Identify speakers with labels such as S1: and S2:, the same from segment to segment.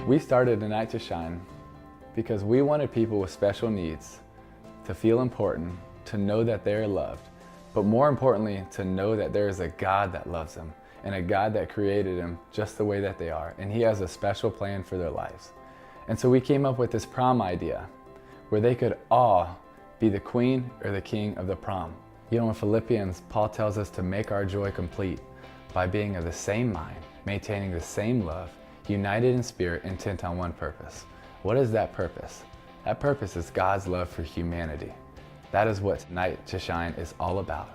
S1: We started A Night to Shine because we wanted people with special needs to feel important, to know that they are loved, but more importantly, to know that there is a God that loves them and a God that created them just the way that they are, and He has a special plan for their lives. And so we came up with this prom idea where they could all be the queen or the king of the prom. You know, in Philippians, Paul tells us to make our joy complete by being of the same mind, maintaining the same love, united in spirit, intent on one purpose. What is that purpose? That purpose is God's love for humanity. That is what Night to Shine is all about,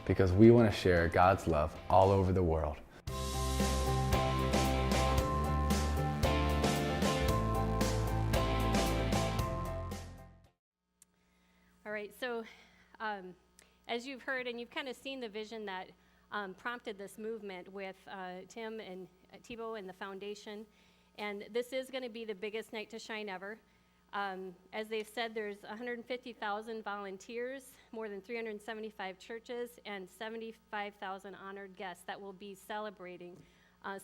S1: because we want to share God's love all over the world.
S2: All right, so as you've heard and you've kind of seen the vision that prompted this movement with Tim and Thibaut and the foundation, and this is going to be the biggest Night to Shine ever. As they've said, there's 150,000 volunteers, more than 375 churches, and 75,000 honored guests that will be celebrating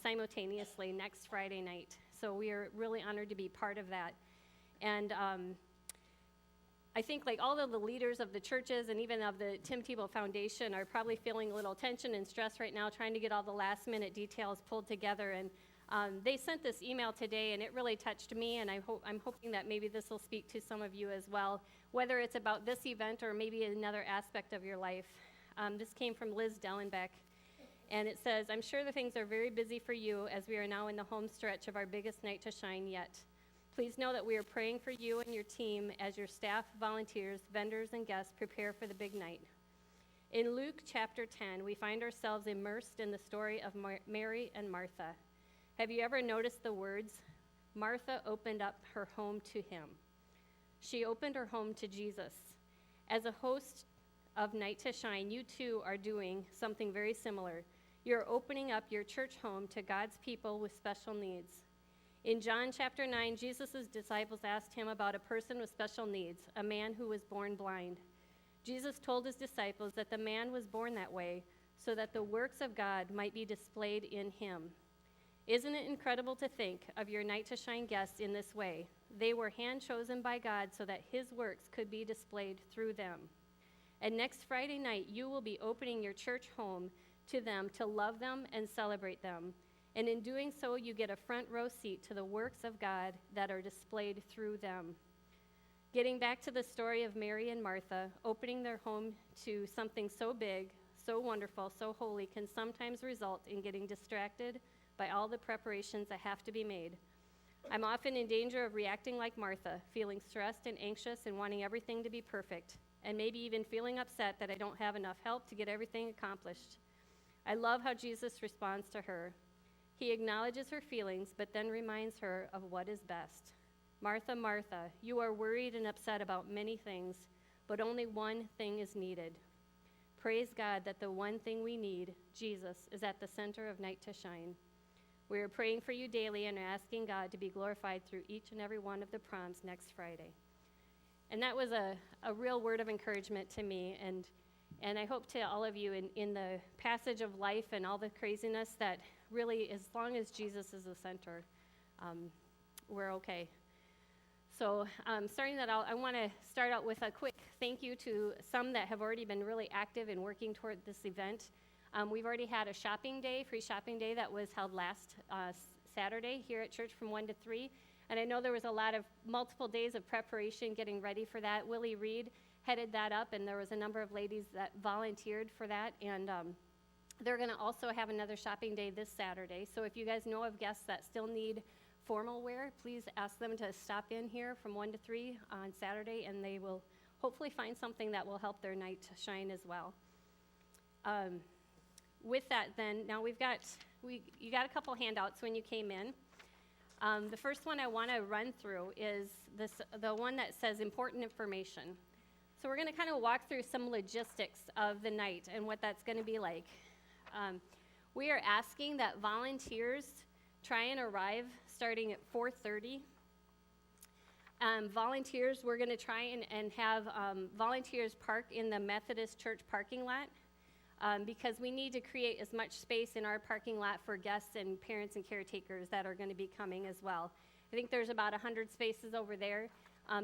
S2: simultaneously next Friday night. So we are really honored to be part of that. And I think like all of the leaders of the churches and even of the Tim Tebow Foundation are probably feeling a little tension and stress right now, trying to get all the last minute details pulled together. And they sent this email today, and it really touched me, and I'm hoping that maybe this will speak to some of you as well, whether it's about this event or maybe another aspect of your life. This came from Liz Dellenbeck, and it says, "I'm sure the things are very busy for you as we are now in the home stretch of our biggest Night to Shine yet. Please know that we are praying for you and your team as your staff, volunteers, vendors, and guests prepare for the big night." In Luke chapter 10, we find ourselves immersed in the story of Mary and Martha. Have you ever noticed the words, Martha opened up her home to Him? She opened her home to Jesus. As a host of Night to Shine, you too are doing something very similar. You're opening up your church home to God's people with special needs. In John chapter 9, Jesus' disciples asked Him about a person with special needs, a man who was born blind. Jesus told His disciples that the man was born that way so that the works of God might be displayed in him. Isn't it incredible to think of your Night to Shine guests in this way? They were hand-chosen by God so that His works could be displayed through them. And next Friday night, you will be opening your church home to them to love them and celebrate them. And in doing so, you get a front row seat to the works of God that are displayed through them. Getting back to the story of Mary and Martha, opening their home to something so big, so wonderful, so holy can sometimes result in getting distracted by all the preparations that have to be made. I'm often in danger of reacting like Martha, feeling stressed and anxious and wanting everything to be perfect, and maybe even feeling upset that I don't have enough help to get everything accomplished. I love how Jesus responds to her. He acknowledges her feelings, but then reminds her of what is best. Martha, Martha, you are worried and upset about many things, but only one thing is needed. Praise God that the one thing we need, Jesus, is at the center of Night to Shine. We are praying for you daily and are asking God to be glorified through each and every one of the proms next Friday. And that was a real word of encouragement to me, and I hope to all of you in the passage of life and all the craziness that really, as long as Jesus is the center, we're okay. So starting that out, I want to start out with a quick thank you to some that have already been really active in working toward this event. We've already had a shopping day, free shopping day, that was held last Saturday here at church from 1 to 3. And I know there was a lot of multiple days of preparation getting ready for that. Willie Reed headed that up, and there was a number of ladies that volunteered for that. And they're going to also have another shopping day this Saturday. So if you guys know of guests that still need formal wear, please ask them to stop in here from 1 to 3 on Saturday, and they will hopefully find something that will help their night to shine as well. With that, then, now you got a couple handouts when you came in. The first one I want to run through is the one that says important information. So we're going to kind of walk through some logistics of the night and what that's going to be like. We are asking that volunteers try and arrive starting at 4:30. Volunteers, we're going to try and have volunteers park in the Methodist Church parking lot. Because we need to create as much space in our parking lot for guests and parents and caretakers that are going to be coming as well. I think there's about 100 spaces over there.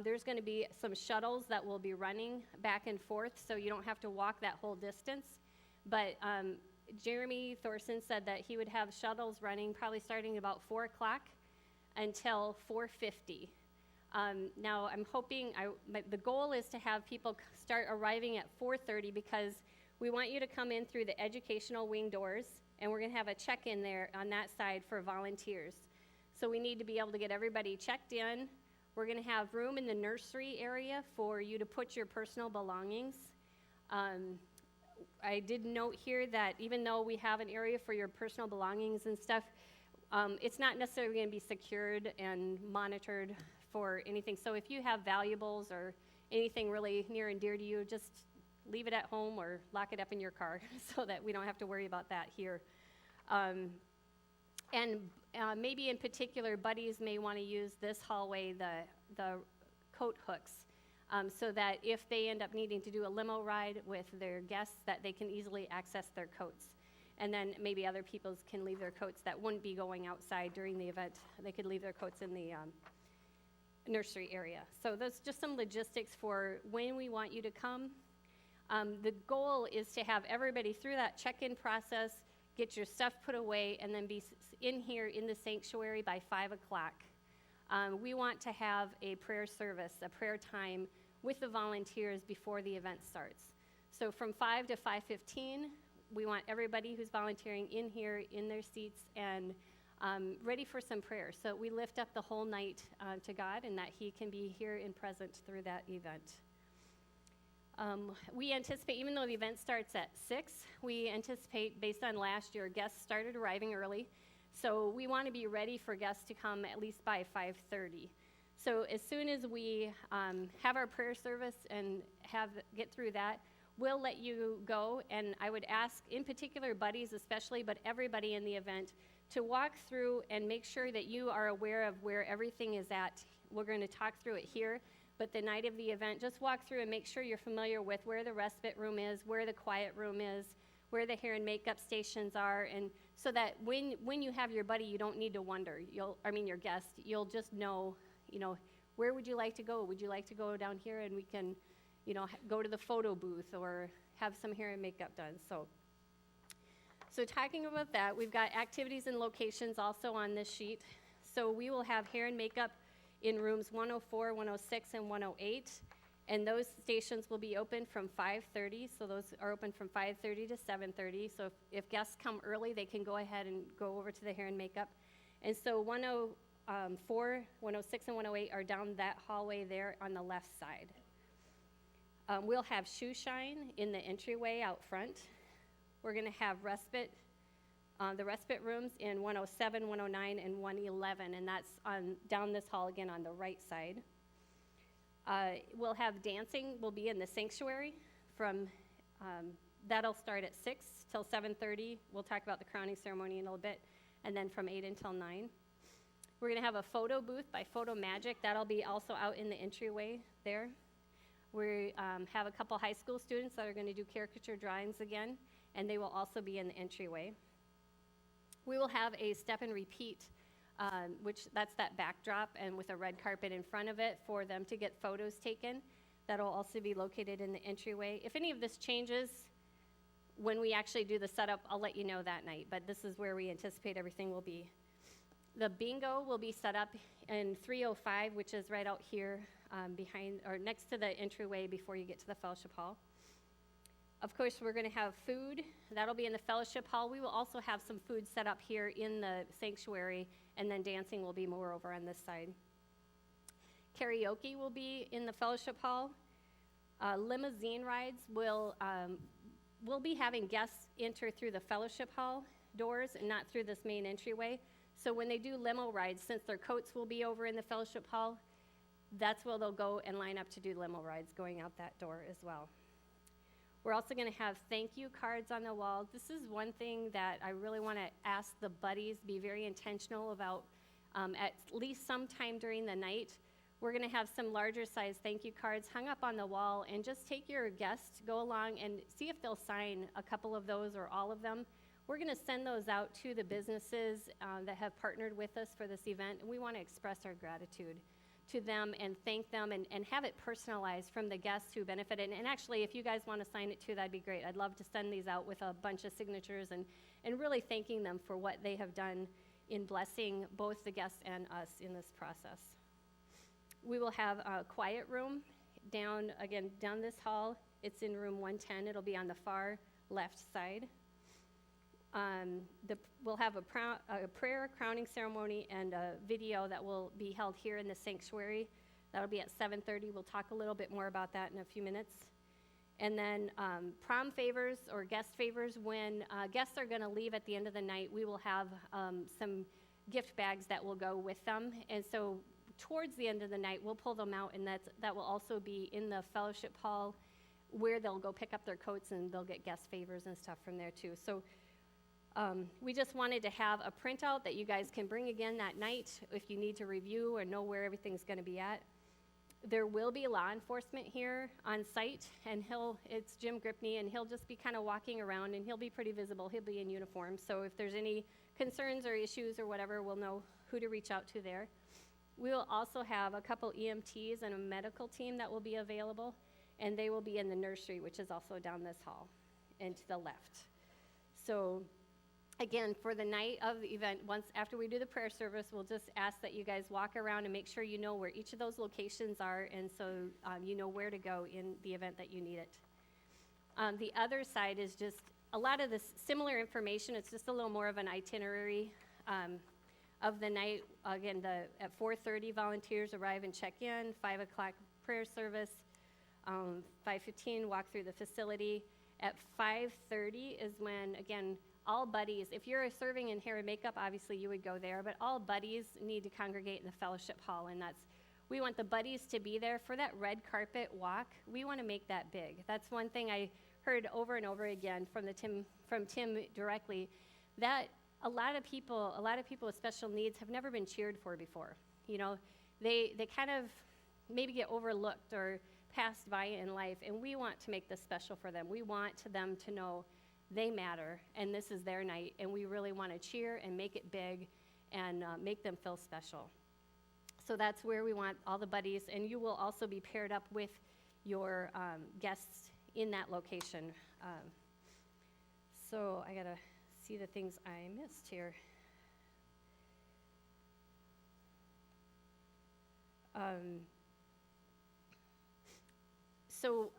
S2: There's going to be some shuttles that will be running back and forth, so you don't have to walk that whole distance. But Jeremy Thorson said that he would have shuttles running probably starting about 4 o'clock until 4:50. Now, I'm hoping, the goal is to have people start arriving at 4:30 because we want you to come in through the educational wing doors, and we're going to have a check-in there on that side for volunteers. So we need to be able to get everybody checked in. We're going to have room in the nursery area for you to put your personal belongings. I did note here that even though we have an area for your personal belongings and stuff, it's not necessarily going to be secured and monitored for anything. So if you have valuables or anything really near and dear to you, just leave it at home or lock it up in your car so that we don't have to worry about that here. Maybe in particular, buddies may want to use this hallway, the coat hooks, so that if they end up needing to do a limo ride with their guests, that they can easily access their coats. And then maybe other people can leave their coats that wouldn't be going outside during the event. They could leave their coats in the nursery area. So that's just some logistics for when we want you to come. The goal is to have everybody through that check-in process, get your stuff put away, and then be in here in the sanctuary by 5 o'clock. We want to have a prayer service, a prayer time with the volunteers before the event starts. So from 5 to 5:15, we want everybody who's volunteering in here in their seats and ready for some prayer. So we lift up the whole night to God and that he can be here and present through that event. We anticipate, even though the event starts at 6, we anticipate, based on last year, guests started arriving early. So we want to be ready for guests to come at least by 5:30. So as soon as we have our prayer service and get through that, we'll let you go. And I would ask, in particular, buddies especially, but everybody in the event, to walk through and make sure that you are aware of where everything is at. We're going to talk through it here, but the night of the event, just walk through and make sure you're familiar with where the respite room is, where the quiet room is, where the hair and makeup stations are, and so that when you have your buddy, you don't need to wonder. Your guest, you'll just know, where would you like to go? Would you like to go down here and we can, go to the photo booth or have some hair and makeup done? So talking about that, we've got activities and locations also on this sheet. So we will have hair and makeup in rooms 104, 106, and 108. And those stations will be open from 5:30. So those are open from 5:30 to 7:30. So if guests come early, they can go ahead and go over to the hair and makeup. And so 104, 106, and 108 are down that hallway there on the left side. We'll have shoe shine in the entryway out front. We're going to have the respite rooms in 107, 109, and 111, and that's down this hall again on the right side. We'll have dancing will be in the sanctuary that'll start at 6 till 7:30. We'll talk about the crowning ceremony in a little bit, and then from 8 until 9. We're going to have a photo booth by Photo Magic. That'll be also out in the entryway there. We have a couple high school students that are going to do caricature drawings again, and they will also be in the entryway. We will have a step and repeat, which that's that backdrop and with a red carpet in front of it for them to get photos taken. That'll also be located in the entryway. If any of this changes when we actually do the setup, I'll let you know that night, but this is where we anticipate everything will be. The bingo will be set up in 305, which is right out here behind or next to the entryway before you get to the fellowship hall. Of course, we're going to have food. That'll be in the fellowship hall. We will also have some food set up here in the sanctuary, and then dancing will be more over on this side. Karaoke will be in the fellowship hall. Limousine rides we'll be having guests enter through the fellowship hall doors and not through this main entryway. So when they do limo rides, since their coats will be over in the fellowship hall, that's where they'll go and line up to do limo rides going out that door as well. We're also going to have thank you cards on the wall. This is one thing that I really want to ask the buddies be very intentional about at least sometime during the night. We're going to have some larger size thank you cards hung up on the wall, and just take your guests, go along and see if they'll sign a couple of those or all of them. We're going to send those out to the businesses that have partnered with us for this event, and we want to express our gratitude to them and thank them and have it personalized from the guests who benefited. And actually, if you guys want to sign it too, that'd be great. I'd love to send these out with a bunch of signatures and really thanking them for what they have done in blessing both the guests and us in this process. We will have a quiet room down this hall. It's in room 110. It'll be on the far left side. We'll have a prayer, crowning ceremony, and a video that will be held here in the sanctuary. That'll be at 7:30. We'll talk a little bit more about that in a few minutes. And then prom favors or guest favors, when guests are going to leave at the end of the night, we will have some gift bags that will go with them. And so towards the end of the night, we'll pull them out, and that will also be in the fellowship hall where they'll go pick up their coats, and they'll get guest favors and stuff from there too. So we just wanted to have a printout that you guys can bring again that night if you need to review or know where everything's going to be at. There will be law enforcement here on site, and it's Jim Gripney, and he'll just be kind of walking around, and he'll be pretty visible. He'll be in uniform, so if there's any concerns or issues or whatever, we'll know who to reach out to there. We will also have a couple EMTs and a medical team that will be available, and they will be in the nursery, which is also down this hall and to the left. So again, for the night of the event, once after we do the prayer service, we'll just ask that you guys walk around and make sure you know where each of those locations are, and so you know where to go in the event that you need it. The other side is just a lot of this similar information. It's just a little more of an itinerary of the night. Again, at 4:30, volunteers arrive and check in. 5 o'clock prayer service. 5:15, walk through the facility. At 5:30 is when, again, all buddies, if you're serving in hair and makeup, obviously you would go there, but all buddies need to congregate in the fellowship hall, and we want the buddies to be there for that red carpet walk. We want to make that big. That's one thing I heard over and over again from Tim directly, that a lot of people with special needs have never been cheered for before. You know, they kind of maybe get overlooked or passed by in life, and we want to make this special for them. We want them to know they matter, and this is their night, and we really want to cheer and make it big and make them feel special. So that's where we want all the buddies, and you will also be paired up with your guests in that location. So I gotta see the things I missed here. So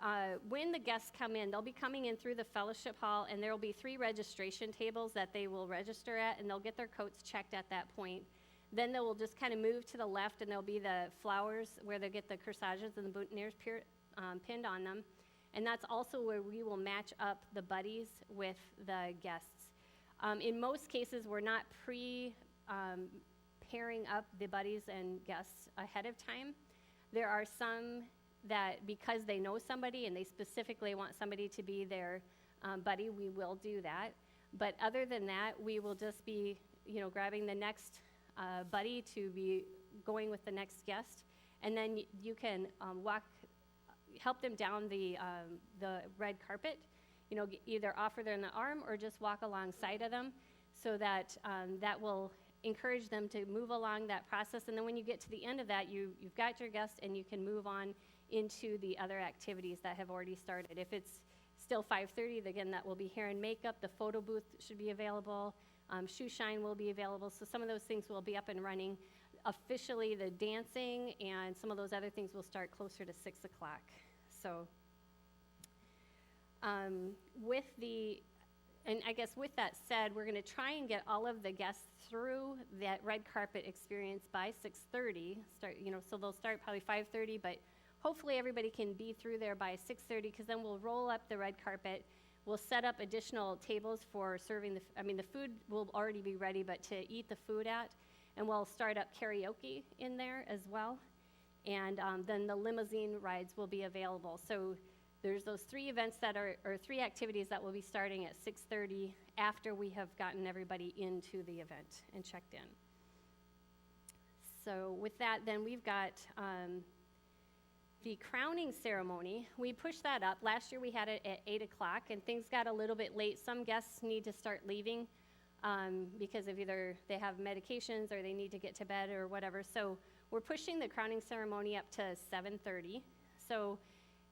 S2: when the guests come in, they'll be coming in through the fellowship hall, and there will be 3 registration tables that they will register at, and they'll get their coats checked at that point. Then they will just kind of move to the left, and there'll be the flowers where they get the corsages and the boutonnieres pinned on them. And that's also where we will match up the buddies with the guests. In most cases, we're not pairing up the buddies and guests ahead of time. There are some that because they know somebody and they specifically want somebody to be their buddy, we will do that. But other than that, we will just be, grabbing the next buddy to be going with the next guest, and then you can help them down the red carpet. Either offer them the arm or just walk alongside of them, so that that will encourage them to move along that process. And then when you get to the end of that, you've got your guest, and you can move on into the other activities that have already started. If it's still 5:30, again, that will be hair and makeup. The photo booth should be available. Shoe shine will be available. So some of those things will be up and running. Officially, the dancing and some of those other things will start closer to 6 o'clock. So and I guess with that said, we're going to try and get all of the guests through that red carpet experience by 6:30. So they'll start probably 5:30, but hopefully everybody can be through there by 6:30, because then we'll roll up the red carpet. We'll set up additional tables for serving the food will already be ready, but to eat the food at, and we'll start up karaoke in there as well. And then the limousine rides will be available. So there's those 3 events or 3 activities that will be starting at 6:30 after we have gotten everybody into the event and checked in. So with that, then we've got The crowning ceremony, we pushed that up. Last year we had it at 8 o'clock, and things got a little bit late. Some guests need to start leaving because of either they have medications or they need to get to bed or whatever. So we're pushing the crowning ceremony up to 7:30. So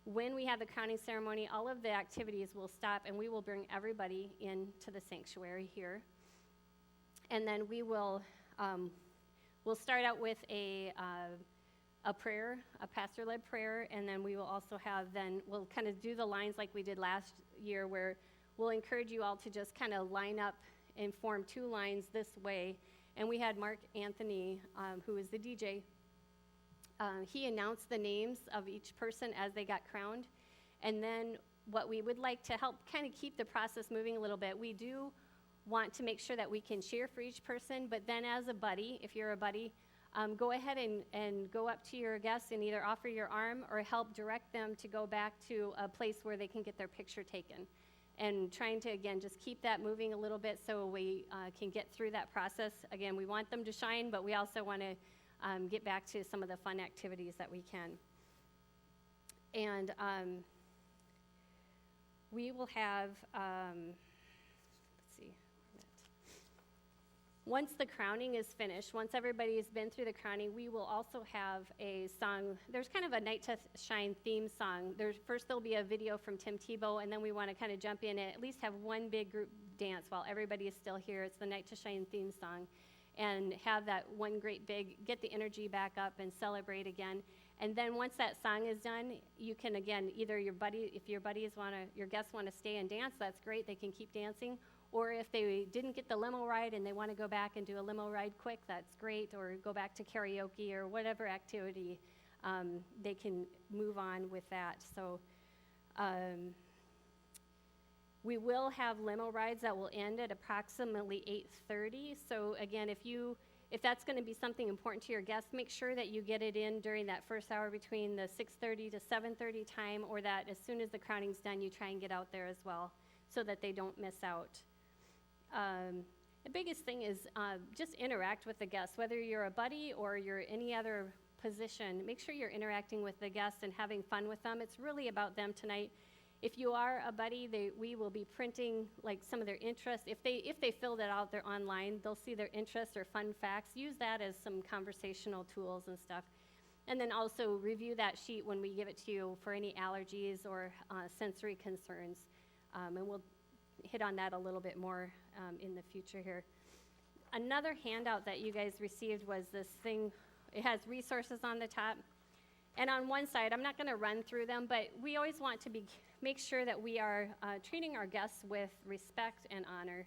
S2: when we have the crowning ceremony, all of the activities will stop, and we will bring everybody into the sanctuary here. And then we'll start out with a prayer, a pastor-led prayer, and then we will also we'll kind of do the lines like we did last year, where we'll encourage you all to just kind of line up and form 2 lines this way. And we had Mark Anthony, who is the DJ. He announced the names of each person as they got crowned. And then what we would like to help kind of keep the process moving a little bit, we do want to make sure that we can cheer for each person, but then as a buddy, if you're a buddy, go ahead and go up to your guests and either offer your arm or help direct them to go back to a place where they can get their picture taken. And trying to, again, just keep that moving a little bit so we can get through that process. Again, we want them to shine, but we also want to get back to some of the fun activities that we can. And we will have, let's see. Once the crowning is finished, once everybody has been through the crowning, we will also have a song. There's kind of a Night to Shine theme song. First there'll be a video from Tim Tebow, and then we want to kind of jump in and at least have one big group dance while everybody is still here. It's the Night to Shine theme song. And have that one great big, get the energy back up and celebrate again. And then once that song is done, you can, again, either your guests want to stay and dance, that's great, they can keep dancing. Or if they didn't get the limo ride and they want to go back and do a limo ride quick, that's great. Or go back to karaoke or whatever activity, they can move on with that. So we will have limo rides that will end at approximately 8:30. So again, if that's going to be something important to your guests, make sure that you get it in during that first hour between the 6:30 to 7:30 time, or that as soon as the crowning's done, you try and get out there as well so that they don't miss out. The biggest thing is just interact with the guests, whether you're a buddy or you're any other position. Make sure you're interacting with the guests and having fun with them. It's really about them tonight. If you are a buddy, we will be printing like some of their interests. If they fill that out, they're online, they'll see their interests or fun facts. Use that as some conversational tools and stuff. And then also review that sheet when we give it to you for any allergies or sensory concerns. And we'll hit on that a little bit more in the future here. Another handout that you guys received was this thing. It has resources on the top. And on one side, I'm not going to run through them, but we always want to make sure that we are treating our guests with respect and honor.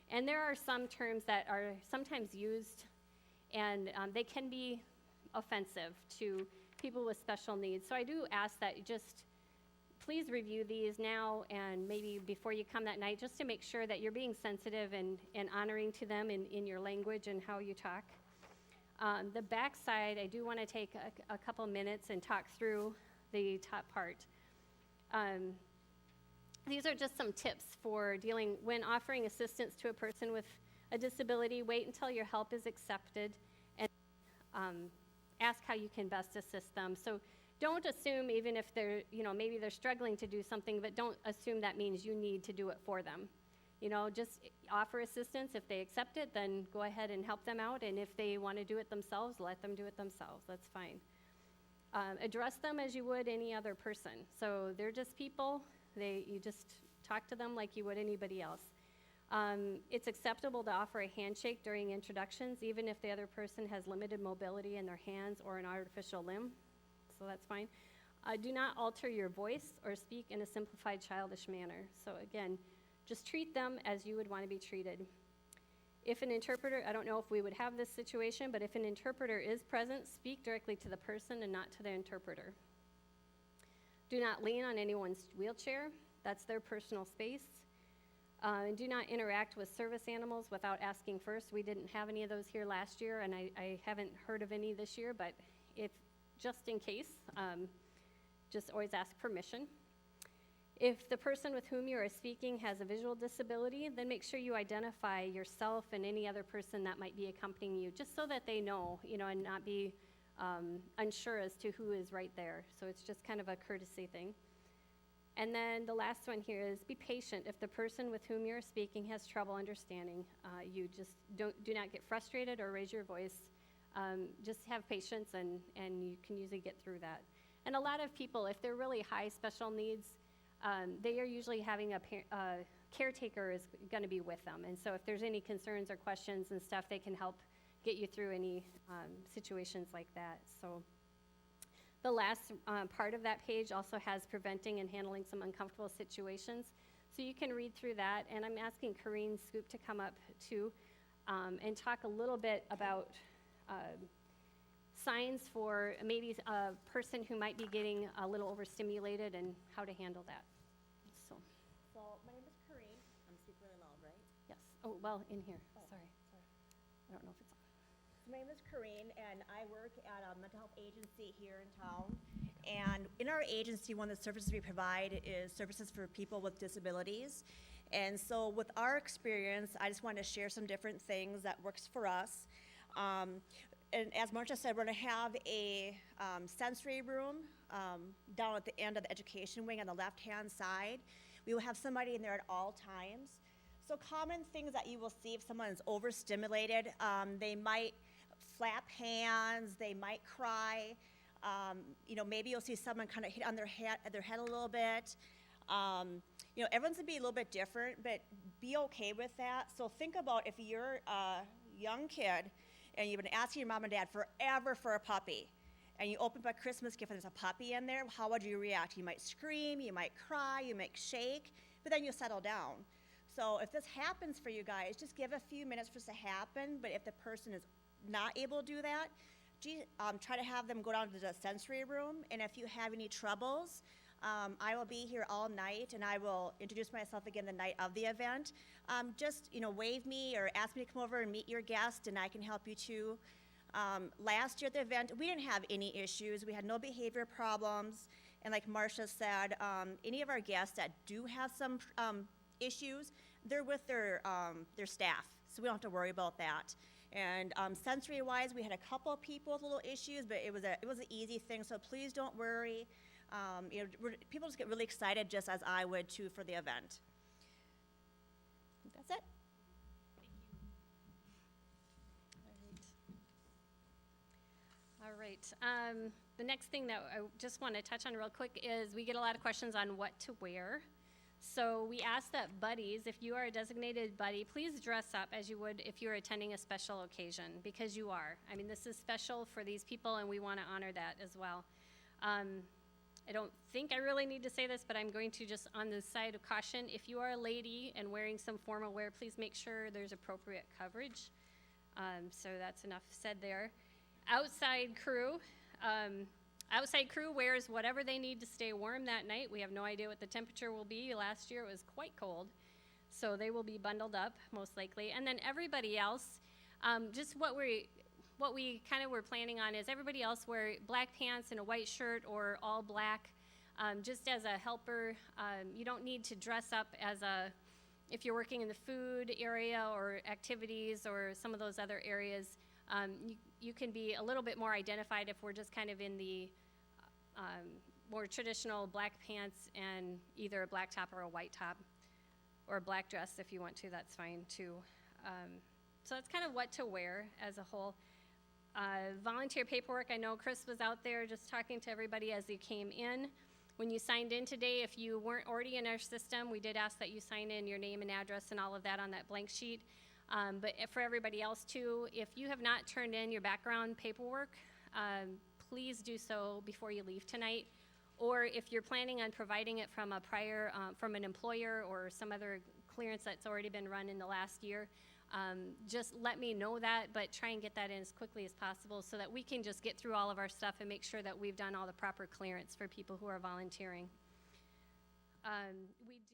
S2: And there are some terms that are sometimes used, and they can be offensive to people with special needs. So I do ask that you just please review these now and maybe before you come that night, just to make sure that you're being sensitive and honoring to them in your language and how you talk. The back side, I do want to take a couple minutes and talk through the top part. These are just some tips for dealing when offering assistance to a person with a disability. Wait until your help is accepted and ask how you can best assist them. So don't assume, even if they're, maybe they're struggling to do something, but don't assume that means you need to do it for them. Just offer assistance. If they accept it, then go ahead and help them out. And if they want to do it themselves, let them do it themselves. That's fine. Address them as you would any other person. So they're just people. You just talk to them like you would anybody else. It's acceptable to offer a handshake during introductions, even if the other person has limited mobility in their hands or an artificial limb. So that's fine. Do not alter your voice or speak in a simplified, childish manner. So again, just treat them as you would want to be treated. If an interpreter, I don't know if we would have this situation, but if an interpreter is present, speak directly to the person and not to the interpreter. Do not lean on anyone's wheelchair. That's their personal space. And do not interact with service animals without asking first. We didn't have any of those here last year, and I haven't heard of any this year, but if just in case, just always ask permission. If the person with whom you are speaking has a visual disability, then make sure you identify yourself and any other person that might be accompanying you, just so that they know, and not be unsure as to who is right there. So it's just kind of a courtesy thing. And then the last one here is be patient. If the person with whom you're speaking has trouble understanding, you just do not get frustrated or raise your voice. Just have patience, and you can usually get through that. And a lot of people, if they're really high special needs, they are usually having a caretaker is going to be with them. And so if there's any concerns or questions and stuff, they can help get you through any situations like that. So the last part of that page also has preventing and handling some uncomfortable situations. So you can read through that. And I'm asking Corrine Scoop to come up too and talk a little bit about signs for maybe a person who might be getting a little overstimulated and how to handle that. So,
S3: My name is Corrine. I'm speaking really loud, right?
S2: yes. Oh, well, in here.
S3: Oh,
S2: Sorry.
S3: sorry.
S2: I don't know if it's on.
S3: My name is Corrine, and I work at a mental health agency here in town. And in our agency, one of the services we provide is services for people with disabilities. And so with our experience, I just wanted to share some different things that works for us. And as Marcia said, we're going to have a sensory room down at the end of the education wing on the left-hand side. We will have somebody in there at all times. So common things that you will see if someone is overstimulated, they might flap hands, they might cry. Maybe you'll see someone kind of hit on their head a little bit. Everyone's gonna be a little bit different, but be okay with that. So think about if you're a young kid and you've been asking your mom and dad forever for a puppy, and you open up a Christmas gift and there's a puppy in there, how would you react? You might scream, you might cry, you might shake, but then you'll settle down. So if this happens for you guys, just give a few minutes for this to happen, but if the person is not able to do that, try to have them go down to the sensory room, and if you have any troubles, I will be here all night, and I will introduce myself again the night of the event. Just wave me or ask me to come over and meet your guest, and I can help you too. Last year at the event, we didn't have any issues. We had no behavior problems, and like Marcia said, any of our guests that do have some issues, they're with their staff, so we don't have to worry about that. And sensory-wise, we had a couple of people with little issues, but it was an easy thing, so please don't worry. People just get really excited, just as I would too, for the event. That's it.
S2: All right. The next thing that I just want to touch on real quick is we get a lot of questions on what to wear. So we ask that buddies, if you are a designated buddy, please dress up as you would if you're attending a special occasion, because you are. I mean, this is special for these people, and we want to honor that as well. I don't think I really need to say this, but I'm going to just on the side of caution, if you are a lady and wearing some formal wear, please make sure there's appropriate coverage. So that's enough said there. Outside crew wears whatever they need to stay warm that night. We have no idea what the temperature will be. Last year it was quite cold, so they will be bundled up most likely. And then everybody else, just what we kind of were planning on is everybody else wear black pants and a white shirt or all black, just as a helper. You don't need to dress up if you're working in the food area or activities or some of those other areas. You can be a little bit more identified if we're just kind of in the more traditional black pants and either a black top or a white top, or a black dress if you want to, that's fine too. So that's kind of what to wear as a whole. Volunteer paperwork, I know Chris was out there just talking to everybody as you came in. When you signed in today, if you weren't already in our system, we did ask that you sign in your name and address and all of that on that blank sheet. But for everybody else too, if you have not turned in your background paperwork, please do so before you leave tonight. Or if you're planning on providing it from a prior, from an employer or some other clearance that's already been run in the last year, just let me know that, but try and get that in as quickly as possible so that we can just get through all of our stuff and make sure that we've done all the proper clearance for people who are volunteering. We do